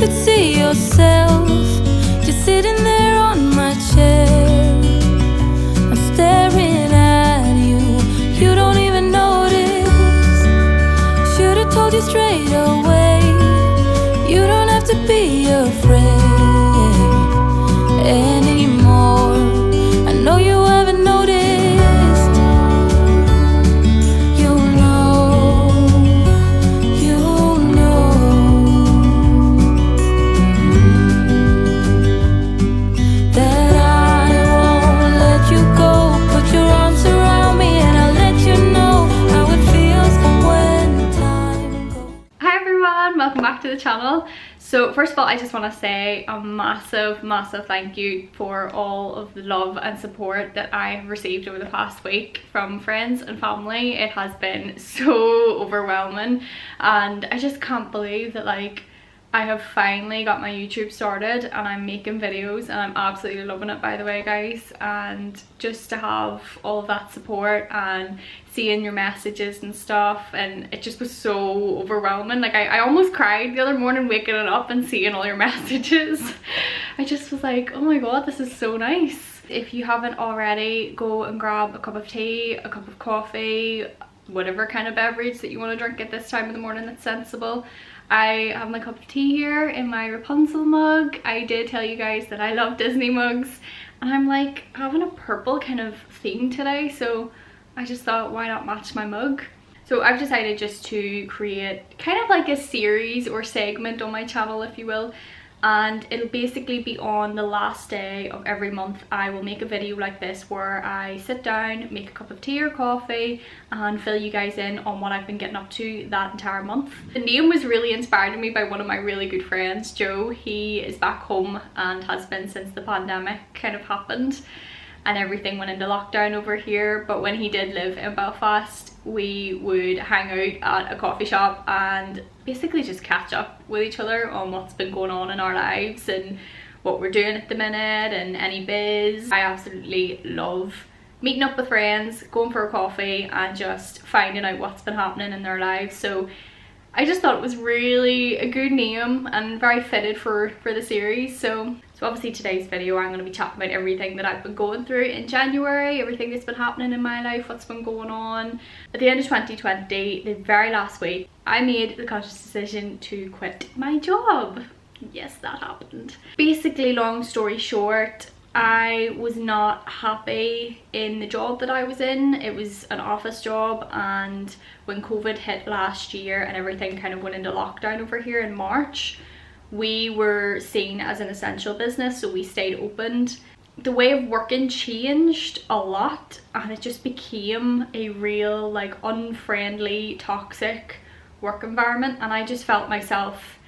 could see yourself just sitting there on my chair. I'm staring at you, you don't even notice. Should've told you straight away, you don't have to be afraid anymore. I know you haven't noticed. You know that I won't let you go. Put your arms around me and I'll let you know how it feels when time goes. Hi everyone, welcome back to the channel. So first of all, I just want to say a massive thank you for all of the love and support that I have received over the past week from friends and family. It has been so overwhelming and I just can't believe that I have finally got my YouTube started and I'm making videos and I'm absolutely loving it, by the way guys. And just to have all of that support and seeing your messages and stuff, and it just was so overwhelming. I almost cried the other morning waking it up and seeing all your messages. I just was like, oh my god, this is so nice. If you haven't already, go and grab a cup of tea, a cup of coffee, whatever kind of beverage that you want to drink at this time of the morning that's sensible. I have my cup of tea here in my Rapunzel mug. I did tell you guys that I love Disney mugs and I'm like having a purple kind of theme today, so I just thought, why not match my mug? So I've decided just to create kind of like a series or segment on my channel, if you will, and it'll basically be on the last day of every month. I will make a video like this where I sit down, make a cup of tea or coffee and fill you guys in on what I've been getting up to that entire month. The name was really inspired to me by one of my really good friends, Joe. He is back home and has been since the pandemic kind of happened and everything went into lockdown over here. But when he did live in Belfast, we would hang out at a coffee shop and basically just catch up with each other on what's been going on in our lives and what we're doing at the minute and any biz. I absolutely love meeting up with friends, going for a coffee and just finding out what's been happening in their lives. So I just thought it was really a good name and very fitted for the series. So obviously today's video I'm going to be chatting about everything that I've been going through in January, everything that's been happening in my life, what's been going on. At the end of 2020, the very last week, I made the conscious decision to quit my job. Yes, that happened. Basically, long story short, I was not happy in the job that I was in. It was an office job, and when COVID hit last year and everything kind of went into lockdown over here in March, we were seen as an essential business, so we stayed opened. The way of working changed a lot and it just became a real unfriendly, toxic work environment, and I just felt myself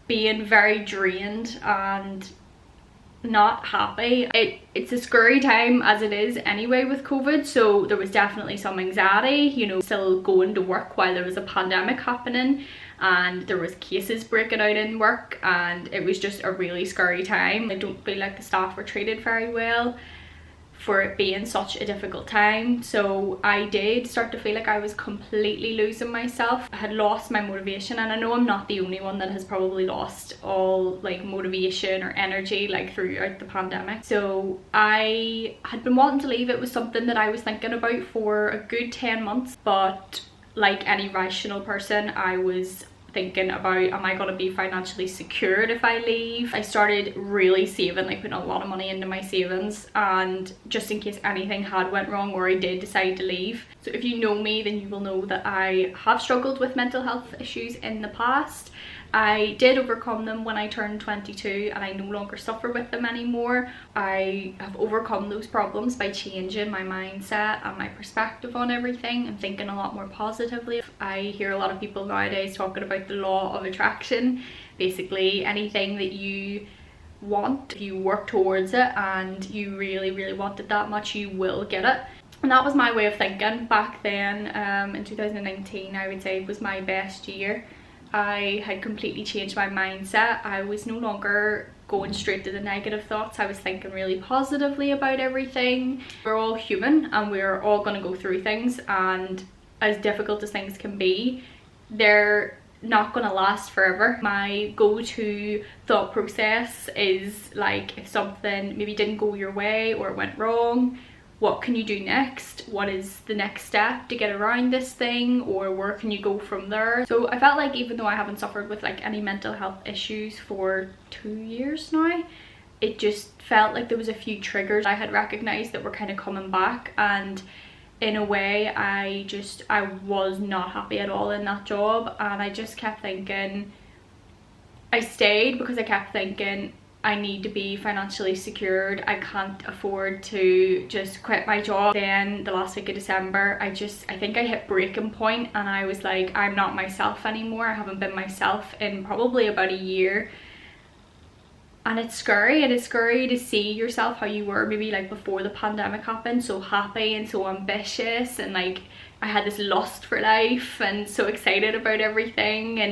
being very drained and not happy. It's a scary time as it is anyway with COVID, so there was definitely some anxiety, you know, still going to work while there was a pandemic happening and there was cases breaking out in work, and it was just a really scary time. I don't feel like the staff were treated very well for it being such a difficult time. So I did start to feel like I was completely losing myself. I had lost my motivation, and I know I'm not the only one that has probably lost all motivation or energy throughout the pandemic. So I had been wanting to leave. It was something that I was thinking about for a good 10 months, but like any rational person, I was thinking about, am I going to be financially secured if I leave? I started really saving, putting a lot of money into my savings, and just in case anything had went wrong or I did decide to leave. So if you know me, then you will know that I have struggled with mental health issues in the past. I did overcome them when I turned 22 and I no longer suffer with them anymore. I have overcome those problems by changing my mindset and my perspective on everything and thinking a lot more positively. I hear a lot of people nowadays talking about the law of attraction. Basically, anything that you want, if you work towards it and you really want it that much, you will get it. And that was my way of thinking back then. In 2019, I would say, was my best year. I had completely changed my mindset. I was no longer going straight to the negative thoughts. I was thinking really positively about everything. We're all human and we're all going to go through things, and as difficult as things can be, there not gonna last forever. My go-to thought process is like, if something maybe didn't go your way or it went wrong, what can you do next? What is the next step to get around this thing, or where can you go from there? So I felt like even though I haven't suffered with like any mental health issues for 2 years now, it just felt like there was a few triggers I had recognized that were kind of coming back, and in a way I was not happy at all in that job. And I just kept thinking, I stayed because I kept thinking I need to be financially secured. I can't afford to just quit my job. Then the last week of December, I think I hit breaking point, and I was like, I'm not myself anymore. I haven't been myself in probably about a year. And it's scary. It is scary to see yourself how you were maybe like before the pandemic happened, so happy and so ambitious, and like I had this lust for life and so excited about everything,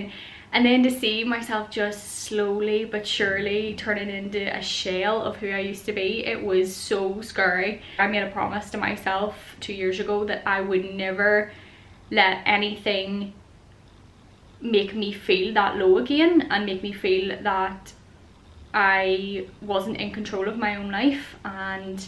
and then to see myself just slowly but surely turning into a shell of who I used to be, it was so scary. I made a promise to myself 2 years ago that I would never let anything make me feel that low again and make me feel that I wasn't in control of my own life. And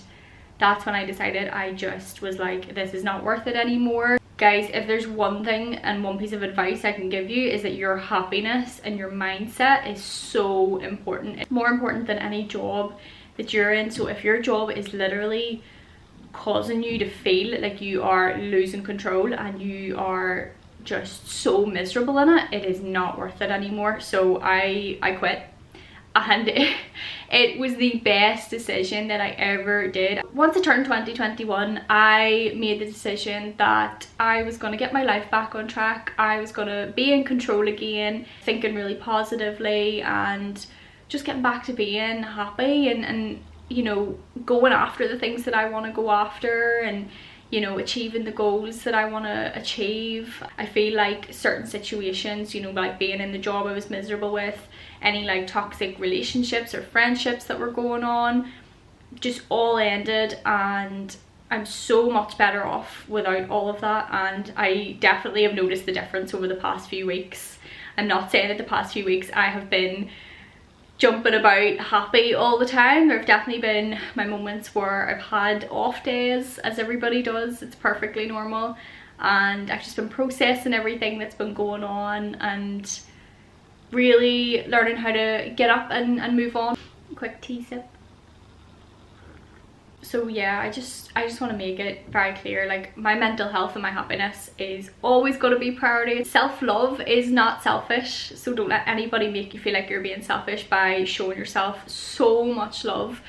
that's when I decided, I just was like, this is not worth it anymore. Guys, if there's one thing and one piece of advice I can give you, is that your happiness and your mindset is so important. It's more important than any job that you're in. So if your job is literally causing you to feel like you are losing control and you are just so miserable in it, it is not worth it anymore. So I quit. And it was the best decision that I ever did. Once I turned 2021, I made the decision that I was going to get my life back on track. I was going to be in control again, thinking really positively, and just getting back to being happy and you know, going after the things that I want to go after, and you know, achieving the goals that I want to achieve. I feel like certain situations, you know, like being in the job I was miserable with, any like toxic relationships or friendships that were going on, just all ended, and I'm so much better off without all of that. And I definitely have noticed the difference over the past few weeks. I'm not saying that the past few weeks I have been jumping about happy all the time. There have definitely been my moments where I've had off days, as everybody does. It's perfectly normal, and I've just been processing everything that's been going on and really learning how to get up and move on. Quick tea sip. So yeah, I just want to make it very clear, like, my mental health and my happiness is always going to be priority. Self-love is not selfish, so don't let anybody make you feel like you're being selfish by showing yourself so much love.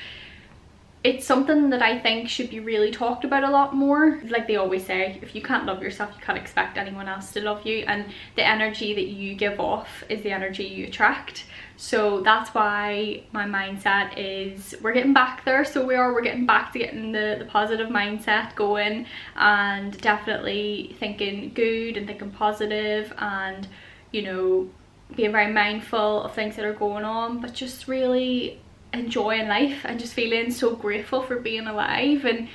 It's something that I think should be really talked about a lot more. Like they always say, if you can't love yourself, you can't expect anyone else to love you, and the energy that you give off is the energy you attract. So that's why my mindset is, we're getting back there. So we're getting back to getting the positive mindset going, and definitely thinking good and thinking positive, and you know, being very mindful of things that are going on, but just really enjoying life and just feeling so grateful for being alive. And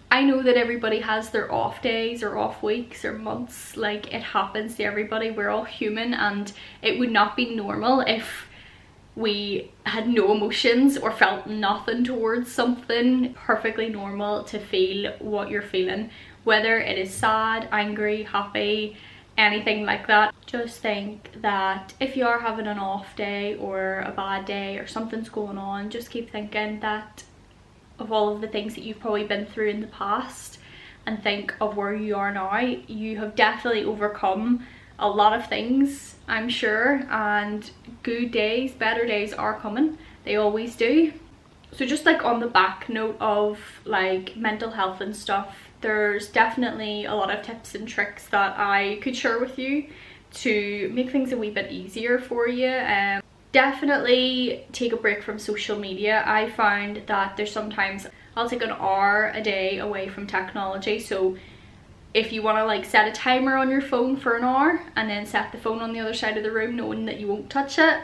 I know that everybody has their off days or off weeks or months, like it happens to everybody. We're all human, and it would not be normal if we had no emotions or felt nothing towards something. Perfectly normal to feel what you're feeling, whether it is sad, angry, happy, anything like that. Just think that if you are having an off day or a bad day or something's going on, just keep thinking that of all of the things that you've probably been through in the past, and think of where you are now. You have definitely overcome a lot of things, I'm sure, and good days, better days are coming. They always do. So just like on the back note of like mental health and stuff, there's definitely a lot of tips and tricks that I could share with you to make things a wee bit easier for you. Definitely take a break from social media. I found that there's sometimes I'll take an hour a day away from technology. So if you want to like set a timer on your phone for an hour, and then set the phone on the other side of the room knowing that you won't touch it,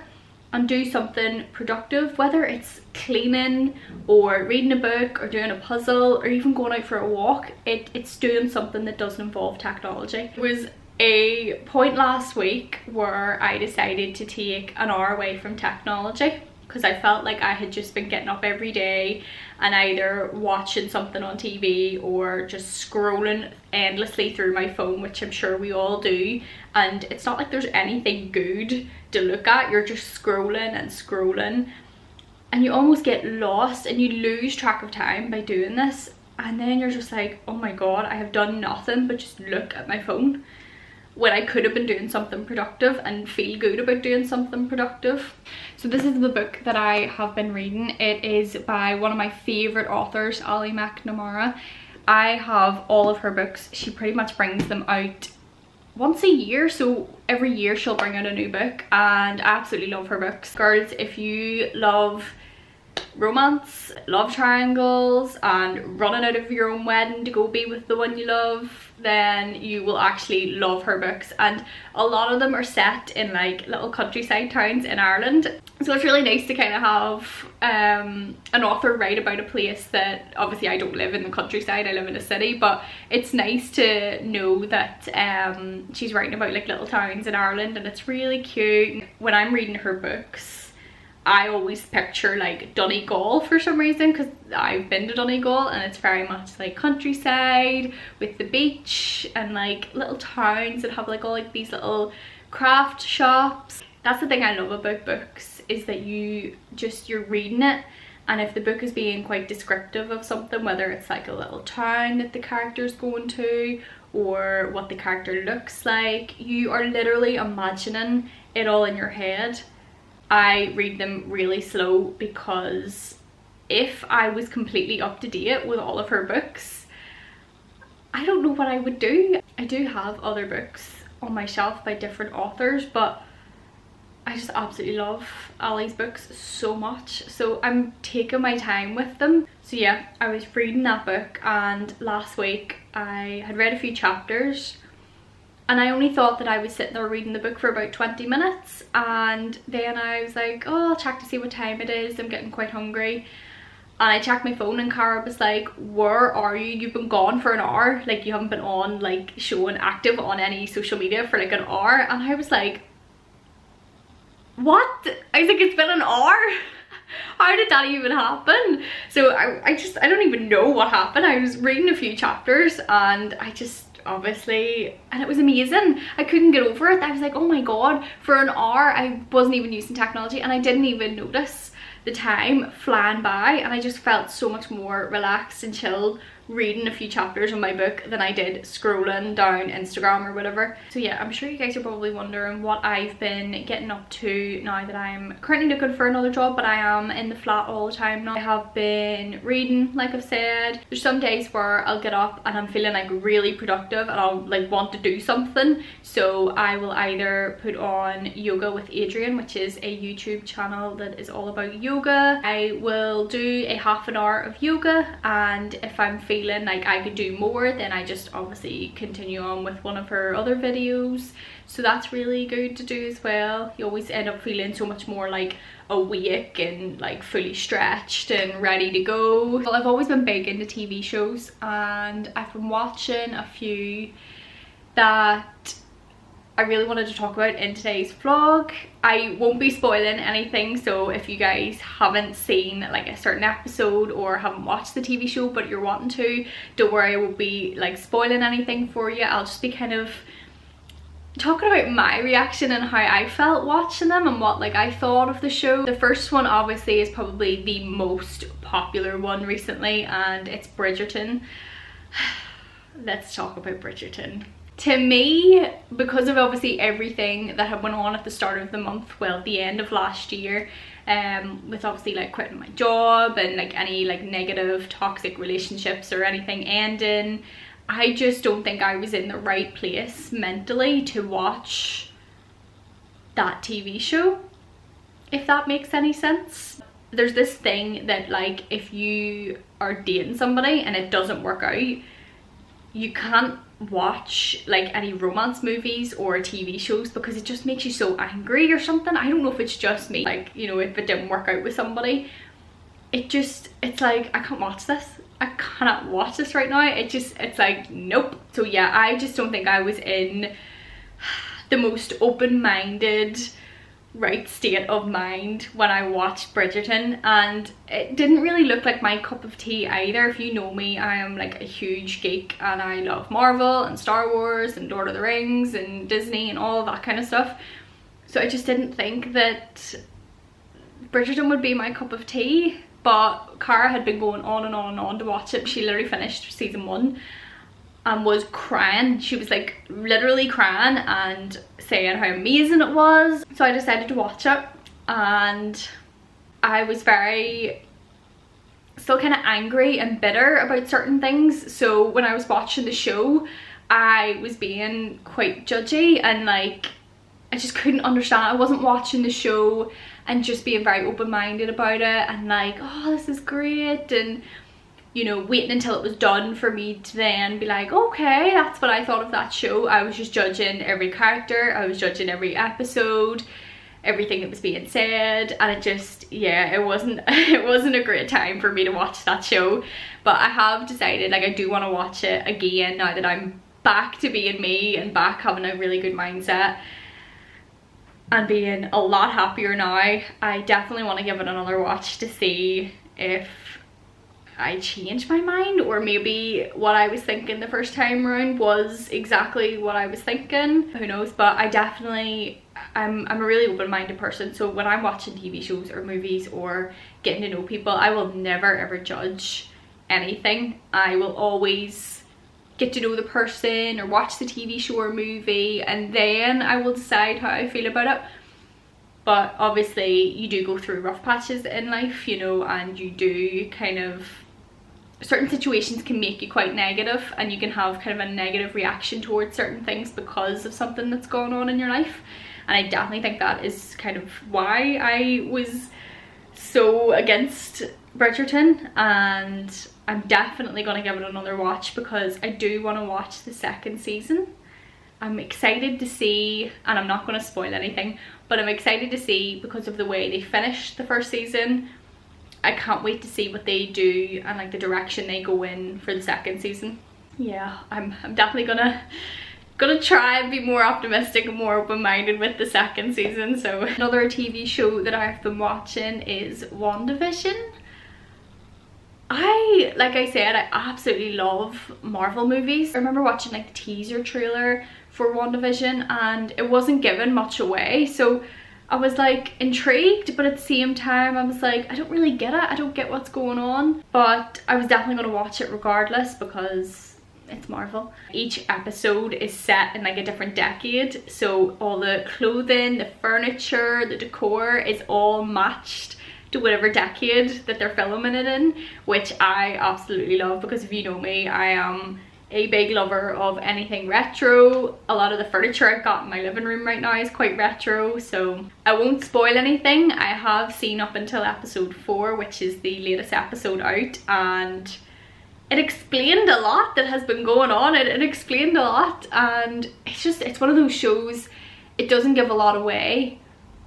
and do something productive, whether it's cleaning or reading a book or doing a puzzle or even going out for a walk, it's doing something that doesn't involve technology. It was a point last week where I decided to take an hour away from technology, because I felt like I had just been getting up every day and either watching something on TV or just scrolling endlessly through my phone, which I'm sure we all do, and it's not like there's anything good to look at. You're just scrolling and scrolling and you almost get lost and you lose track of time by doing this, and then you're just like, oh my god, I have done nothing but just look at my phone when I could have been doing something productive and feel good about doing something productive. So this is the book that I have been reading. It is by one of my favourite authors, Ali McNamara. I have all of her books. She pretty much brings them out once a year, so every year she'll bring out a new book, and I absolutely love her books. Girls, if you love romance, love triangles, and running out of your own wedding to go be with the one you love, then you will actually love her books. And a lot of them are set in like little countryside towns in Ireland, so it's really nice to kind of have an author write about a place that, obviously I don't live in the countryside, I live in a city, but it's nice to know that she's writing about like little towns in Ireland, and it's really cute. When I'm reading her books, I always picture like Donegal for some reason, because I've been to Donegal and it's very much like countryside with the beach and like little towns that have like all like these little craft shops. That's the thing I love about books, is that you're reading it, and if the book is being quite descriptive of something, whether it's like a little town that the character's going to or what the character looks like, you are literally imagining it all in your head. I read them really slow, because if I was completely up to date with all of her books, I don't know what I would do. I do have other books on my shelf by different authors, but I just absolutely love Ali's books so much, so I'm taking my time with them. So yeah, I was reading that book, and last week I had read a few chapters, and I only thought that I was sitting there reading the book for about 20 minutes, and then I was like, oh, I'll check to see what time it is, I'm getting quite hungry. And I checked my phone and Cara was like, where are you? You've been gone for an hour. Like, you haven't been on, like, showing active on any social media for like an hour. And I was like, what? I was like, it's been an hour? How did that even happen? So I don't even know what happened. I was reading a few chapters and I just, obviously, and it was amazing. I couldn't get over it. I was like, oh my god, for an hour I wasn't even using technology and I didn't even notice the time flying by, and I just felt so much more relaxed and chilled reading a few chapters of my book than I did scrolling down Instagram or whatever. So yeah, I'm sure you guys are probably wondering what I've been getting up to now that I'm currently looking for another job, but I am in the flat all the time now. I have been reading, like I've said. There's some days where I'll get up and I'm feeling like really productive and I'll like want to do something, so I will either put on Yoga with Adrian, which is a YouTube channel that is all about yoga. I will do a half an hour of yoga, and if I'm feeling like I could do more, then I just obviously continue on with one of her other videos. So that's really good to do as well. You always end up feeling so much more like awake and like fully stretched and ready to go. Well, I've always been big into TV shows, and I've been watching a few that I really wanted to talk about in today's vlog. I won't be spoiling anything, so if you guys haven't seen like a certain episode or haven't watched the TV show but you're wanting to, don't worry, I won't be like spoiling anything for you. I'll just be kind of talking about my reaction and how I felt watching them and what like I thought of the show. The first one obviously is probably the most popular one recently, and it's Bridgerton. Let's talk about Bridgerton. To me, because of obviously everything that had went on at the start of the month, well, at the end of last year, with obviously like quitting my job and like any like negative toxic relationships or anything ending, I just don't think I was in the right place mentally to watch that TV show, if that makes any sense. There's this thing that like if you are dating somebody and it doesn't work out, you can't watch like any romance movies or TV shows because it just makes you so angry or something. I don't know if it's just me, like, you know, if it didn't work out with somebody, it's like I can't watch this. I cannot watch this right now. It's like nope. So yeah, I just don't think I was in the most open-minded right state of mind when I watched Bridgerton, and it didn't really look like my cup of tea either. If you know me, I am like a huge geek and I love Marvel and Star Wars and Lord of the Rings and Disney and all that kind of stuff, so I just didn't think that Bridgerton would be my cup of tea. But Cara had been going on and on and on to watch it. She literally finished season 1 and was crying. She was like literally crying and saying how amazing it was. So I decided to watch it, and I was still kind of angry and bitter about certain things. So when I was watching the show, I was being quite judgy, and like I just couldn't understand. I wasn't watching the show and just being very open-minded about it and like, oh, this is great, and you know, waiting until it was done for me to then be like, okay, that's what I thought of that show. I was just judging every character, I was judging every episode, everything that was being said, and it just, yeah, it wasn't a great time for me to watch that show. But I have decided, like, I do want to watch it again now that I'm back to being me and back having a really good mindset and being a lot happier now. I definitely want to give it another watch to see if I changed my mind, or maybe what I was thinking the first time around was exactly what I was thinking. Who knows? But I definitely, I'm a really open-minded person, so when I'm watching TV shows or movies or getting to know people, I will never ever judge anything. I will always get to know the person or watch the TV show or movie, and then I will decide how I feel about it. But obviously you do go through rough patches in life, you know, and you do kind of, certain situations can make you quite negative, and you can have kind of a negative reaction towards certain things because of something that's going on in your life. And I definitely think that is kind of why I was so against Bridgerton, and I'm definitely going to give it another watch because I do want to watch the second season. I'm excited to see, and I'm not going to spoil anything, but I'm excited to see because of the way they finished the first season. I can't wait to see what they do and like the direction they go in for the second season. Yeah, I'm definitely gonna try and be more optimistic and more open-minded with the second season. So another TV show that I've been watching is WandaVision. Like I said, I absolutely love Marvel movies. I remember watching like the teaser trailer for WandaVision and it wasn't giving much away, so I was like intrigued, but at the same time I was like, I don't really get it, I don't get what's going on. But I was definitely going to watch it regardless because it's Marvel. Each episode is set in like a different decade, so all the clothing, the furniture, the decor is all matched to whatever decade that they're filming it in, which I absolutely love because if you know me, I am a big lover of anything retro. A lot of the furniture I've got in my living room right now is quite retro, so I won't spoil anything. I have seen up until episode 4, which is the latest episode out, and it explained a lot that has been going on. It explained a lot, and it's one of those shows, it doesn't give a lot away,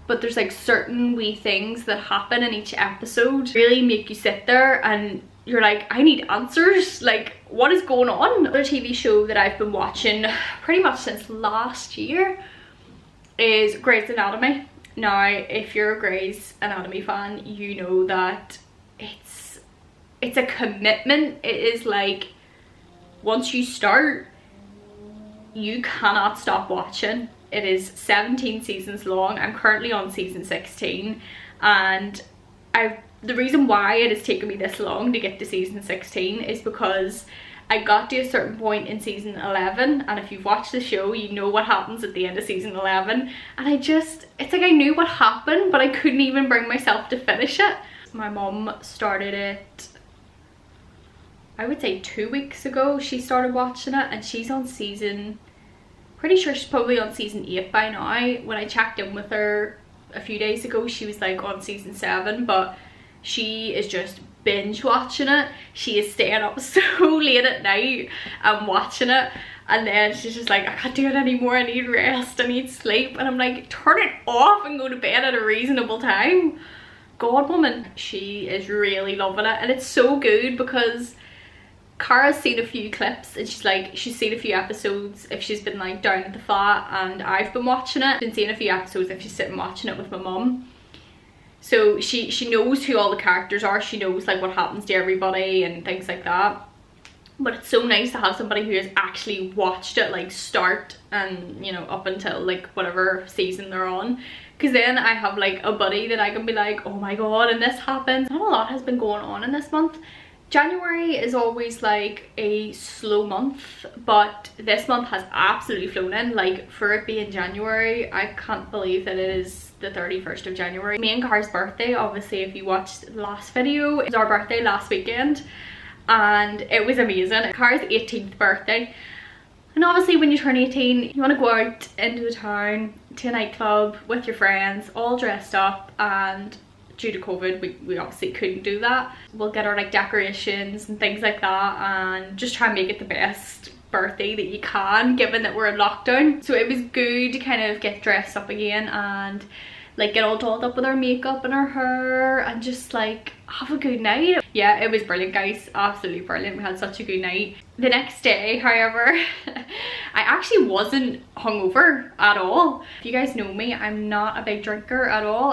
but there's like certain wee things that happen in each episode really make you sit there and you're like, I need answers, like what is going on? Another TV show that I've been watching pretty much since last year is Grey's Anatomy. Now if you're a Grey's Anatomy fan, you know that it's a commitment. It is like, once you start, you cannot stop watching. It is 17 seasons long. I'm currently on season 16, and the reason why it has taken me this long to get to season 16 is because I got to a certain point in season 11, and if you've watched the show, you know what happens at the end of season 11, and it's like I knew what happened, but I couldn't even bring myself to finish it. My mum started it, I would say 2 weeks ago. She started watching it, and she's on season, pretty sure she's probably on season 8 by now. When I checked in with her a few days ago, she was like on season 7, but she is just binge watching it. She is staying up so late at night and watching it, and then she's just like, I can't do it anymore, I need rest, I need sleep, and I'm like, turn it off and go to bed at a reasonable time. God, woman, she is really loving it, and it's so good because Cara's seen a few clips and she's like, she's seen a few episodes if she's been like down at the flat, and I've been watching it. Been seeing a few episodes if she's sitting watching it with my mum. So she knows who all the characters are. She knows like what happens to everybody and things like that. But it's so nice to have somebody who has actually watched it like start and, you know, up until like whatever season they're on. Because then I have like a buddy that I can be like, oh my god, and this happens. Not a lot has been going on in this month. January is always like a slow month, but this month has absolutely flown in. Like, for it being January, I can't believe that it is the 31st of January. Me and Cara's birthday, obviously if you watched the last video, it was our birthday last weekend and it was amazing. Cara's 18th birthday, and obviously when you turn 18 you want to go out into the town to a nightclub with your friends all dressed up, and due to COVID we obviously couldn't do that. We'll get our like decorations and things like that and just try and make it the best birthday that you can, given that we're in lockdown. So it was good to kind of get dressed up again and like get all dolled up with our makeup and our hair and just like have a good night. Yeah, it was brilliant guys, absolutely brilliant. We had such a good night. The next day, however, I actually wasn't hungover at all. If you guys know me, I'm not a big drinker at all.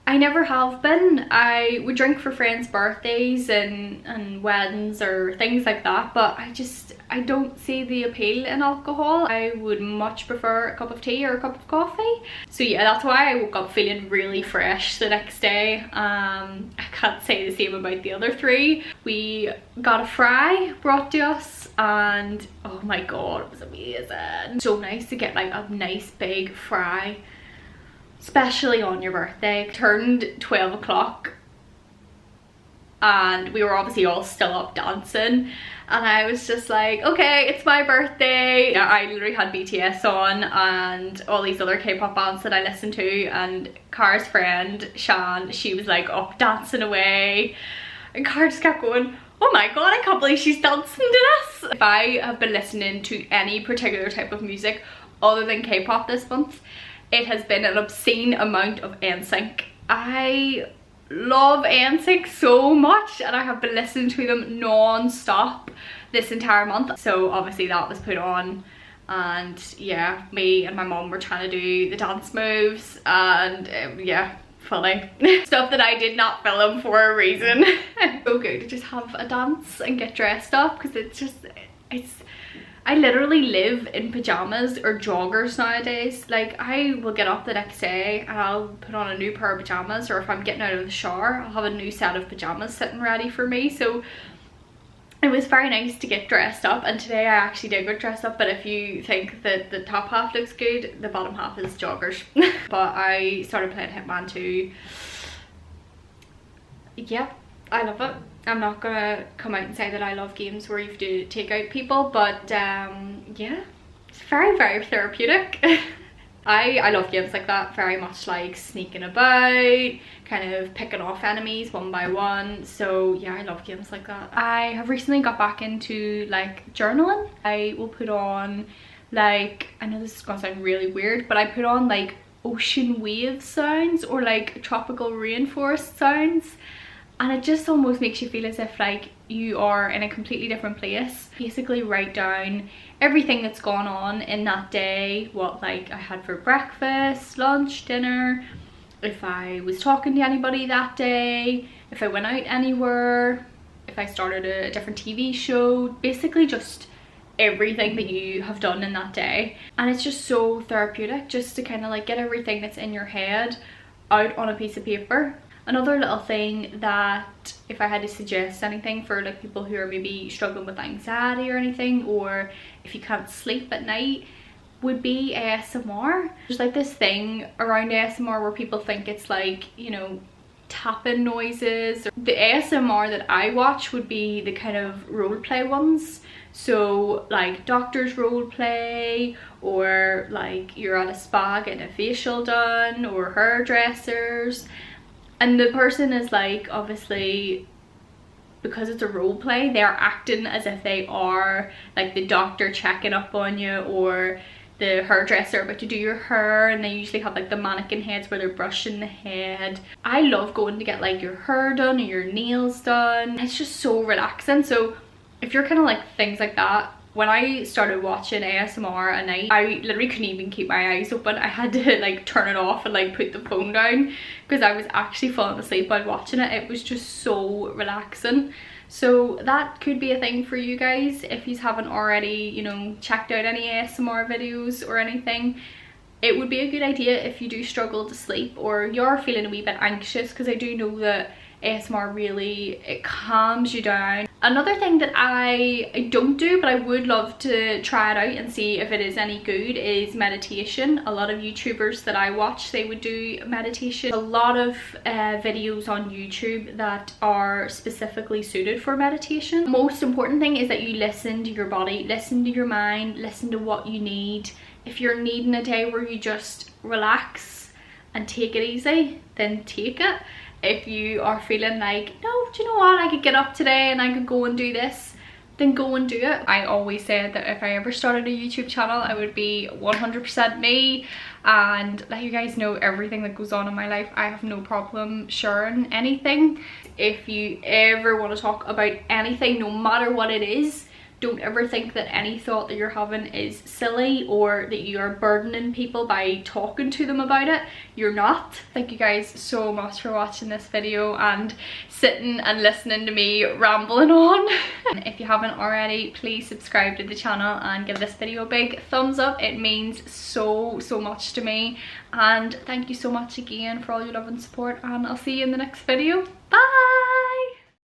I never have been. I would drink for friends' birthdays and weddings or things like that, but I don't see the appeal in alcohol. I would much prefer a cup of tea or a cup of coffee. So yeah, that's why I woke up feeling really fresh the next day. I can't say the same about the other three. We got a fry brought to us and oh my god, it was amazing. So nice to get like a nice big fry, especially on your birthday. It turned 12 o'clock and we were obviously all still up dancing, and I was just like, okay, it's my birthday. Yeah, I literally had BTS on and all these other K-pop bands that I listen to, and Cara's friend Shan, she was like up dancing away, and Cara just kept going, oh my god, I can't believe she's dancing to this. If I have been listening to any particular type of music other than K-pop this month, it has been an obscene amount of NSYNC. I love NSYNC so much and I have been listening to them non-stop this entire month. So obviously that was put on and yeah, me and my mom were trying to do the dance moves and yeah, funny. Stuff that I did not film for a reason. So good to just have a dance and get dressed up, because I literally live in pajamas or joggers nowadays. Like, I will get up the next day and I'll put on a new pair of pajamas, or if I'm getting out of the shower, I'll have a new set of pajamas sitting ready for me. So it was very nice to get dressed up, and today I actually did get dressed up, but if you think that the top half looks good, the bottom half is joggers. But I started playing Hitman 2. Yeah, I love it. I'm not gonna come out and say that I love games where you have to take out people, but yeah, it's very, very therapeutic. I love games like that, very much like sneaking about, kind of picking off enemies one by one. So yeah, I love games like that. I have recently got back into like journaling. I will put on like, I know this is gonna sound really weird, but I put on like ocean wave sounds or like tropical rainforest sounds, and it just almost makes you feel as if like you are in a completely different place. Basically write down everything that's gone on in that day, what like I had for breakfast, lunch, dinner, if I was talking to anybody that day, if I went out anywhere, if I started a different TV show, basically just everything that you have done in that day. And it's just so therapeutic just to kind of like get everything that's in your head out on a piece of paper. Another little thing that, if I had to suggest anything for like people who are maybe struggling with anxiety or anything, or if you can't sleep at night, would be ASMR. There's like this thing around ASMR where people think it's like, you know, tapping noises. The ASMR that I watch would be the kind of role play ones. So like doctors role play, or like you're at a spa getting a facial done, or hairdressers. And the person is like, obviously, because it's a role play, they're acting as if they are like the doctor checking up on you, or the hairdresser about to do your hair, and they usually have like the mannequin heads where they're brushing the head. I love going to get like your hair done or your nails done. It's just so relaxing. So if you're kind of like things like that, when I started watching ASMR at night, I literally couldn't even keep my eyes open. I had to like turn it off and like put the phone down because I was actually falling asleep while watching it. It was just so relaxing. So that could be a thing for you guys if you haven't already, you know, checked out any ASMR videos or anything. It would be a good idea if you do struggle to sleep or you're feeling a wee bit anxious, because I do know that ASMR really, it calms you down. Another thing that I don't do but I would love to try it out and see if it is any good is meditation. A lot of YouTubers that I watch, they would do meditation. A lot of videos on YouTube that are specifically suited for meditation. The most important thing is that you listen to your body, listen to your mind, listen to what you need. If you're needing a day where you just relax and take it easy, then take it. If you are feeling like, no, do you know what, I could get up today and I could go and do this, then go and do it. I always said that if I ever started a YouTube channel, I would be 100% me and let you guys know everything that goes on in my life. I have no problem sharing anything. If you ever want to talk about anything, no matter what it is, don't ever think that any thought that you're having is silly or that you are burdening people by talking to them about it. You're not. Thank you guys so much for watching this video and sitting and listening to me rambling on. If you haven't already, please subscribe to the channel and give this video a big thumbs up. It means so much to me, and thank you so much again for all your love and support, and I'll see you in the next video. Bye.